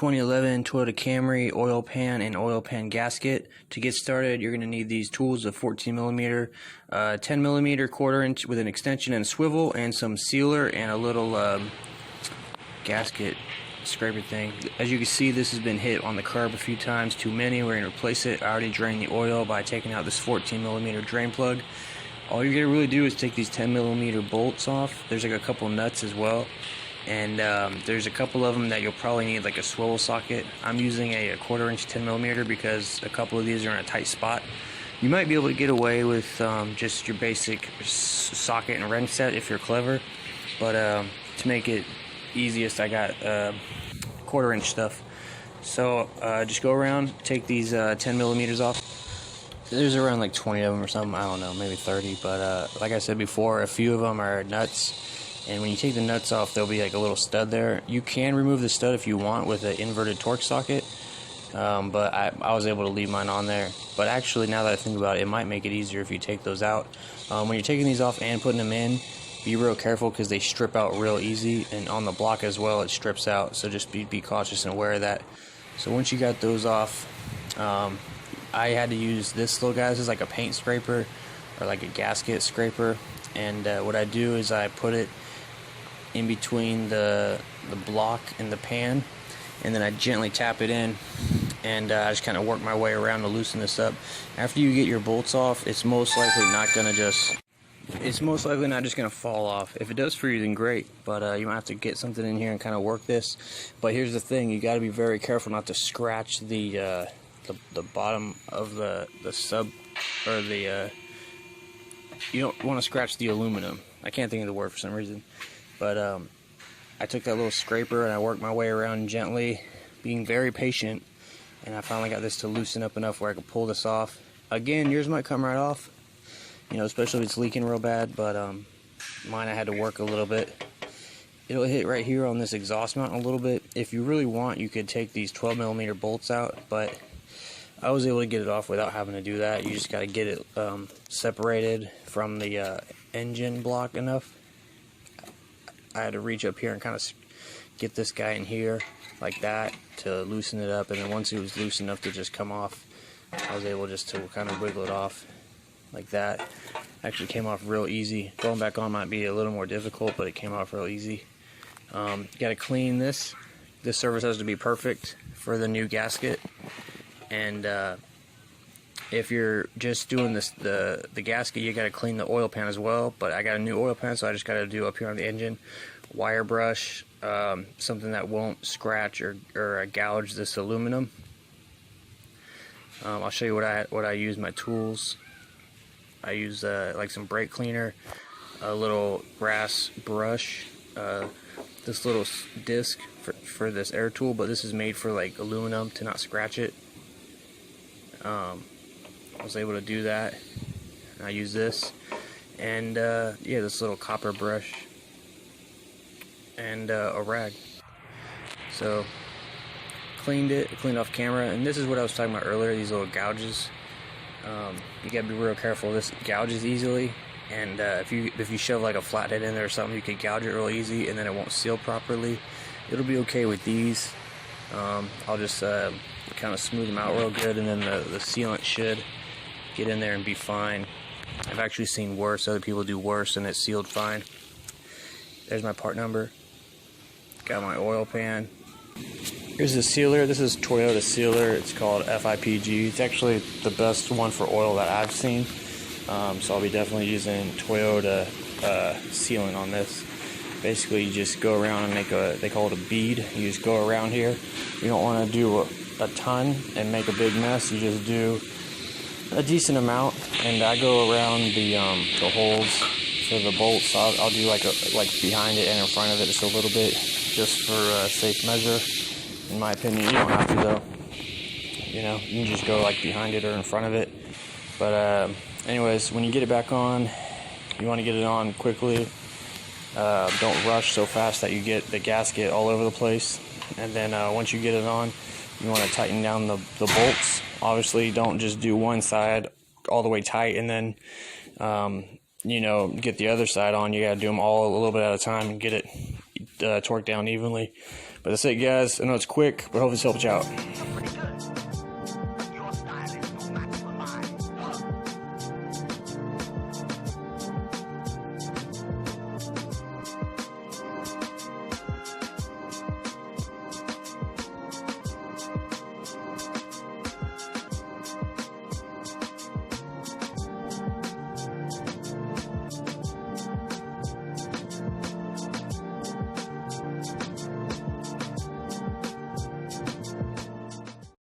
2011 Toyota Camry Oil Pan and Oil Pan gasket. To get started, you're going to need these tools: a 14mm, 10mm quarter-inch with an extension and swivel, and some sealer and a little gasket scraper thing. As you can see, this has been hit on the curb a few times, too many. We're going to replace it. I already drained the oil by taking out this 14mm drain plug. All you're going to really do is take these 10mm bolts off. There's like a couple nuts as well. And there's a couple of them that you'll probably need like a swivel socket. I'm using a quarter-inch 10mm because a couple of these are in a tight spot. You might be able to get away with just your basic socket and wrench set if you're clever, but to make it easiest, I got quarter-inch stuff. So just go around, take these 10mm off. There's around like 20 of them or something, I don't know, maybe 30, but like I said before, a few of them are nuts. And when you take the nuts off, there'll be like a little stud there. You can remove the stud if you want with an inverted torque socket, but I was able to leave mine on there. But actually, now that I think about it, it might make it easier if you take those out. When you're taking these off and putting them in, be real careful because they strip out real easy, and on the block as well, it strips out. So just be cautious and aware of that. So once you got those off, I had to use this little guy. This is like a paint scraper or like a gasket scraper. And what I do is I put it in between the block and the pan, and then I gently tap it in, and I just kind of work my way around to loosen this up. After you get your bolts off, it's most likely not just gonna fall off. If it does for you, then great, but you might have to get something in here and kind of work this. But here's the thing: you got to be very careful not to scratch the bottom of the sub, or the you don't want to scratch the aluminum. I can't think of the word for some reason. But I took that little scraper and I worked my way around gently, being very patient, and I finally got this to loosen up enough where I could pull this off. Again, yours might come right off, you know, especially if it's leaking real bad, but mine I had to work a little bit. It'll hit right here on this exhaust mount a little bit. If you really want, you could take these 12mm bolts out, but I was able to get it off without having to do that. You just got to get it separated from the engine block enough. I had to reach up here and kind of get this guy in here like that to loosen it up, and then once it was loose enough to just come off, I was able just to kind of wiggle it off like that. Actually came off real easy. Going back on might be a little more difficult, but it came off real easy. You got to clean this. This surface has to be perfect for the new gasket, and if you're just doing this the gasket, you got to clean the oil pan as well. But I got a new oil pan, so I just got to do up here on the engine, wire brush, something that won't scratch or gouge this aluminum. I'll show you what I use. My tools. I use like some brake cleaner, a little brass brush, this little disc for this air tool, but this is made for like aluminum to not scratch it. I was able to do that. I use this, and yeah, this little copper brush and a rag. So cleaned off camera, and this is what I was talking about earlier, these little gouges. You gotta be real careful. This gouges easily, and if you shove like a flathead in there or something, you can gouge it real easy, and then it won't seal properly. It'll be okay with these. I'll just kind of smooth them out real good, and then the sealant should get in there and be fine. I've actually seen worse. Other people do worse, and it's sealed fine. There's my part number. Got my oil pan. Here's the sealer. This is Toyota sealer. It's called FIPG. It's actually the best one for oil that I've seen. So I'll be definitely using Toyota sealant on this. Basically, you just go around and they call it a bead. You just go around here. You don't want to do a ton and make a big mess. You just do a decent amount, and I go around the holes for the bolts. I'll do like behind it and in front of it just a little bit, just for safe measure. In my opinion, you don't have to though. You know, you can just go like behind it or in front of it. But anyways, when you get it back on, you want to get it on quickly. Don't rush so fast that you get the gasket all over the place. And then once you get it on, you want to tighten down the bolts. Obviously, don't just do one side all the way tight and then you know, get the other side on. You got to do them all a little bit at a time and get it torqued down evenly. But that's it, guys. I know it's quick, but hopefully this helps you out.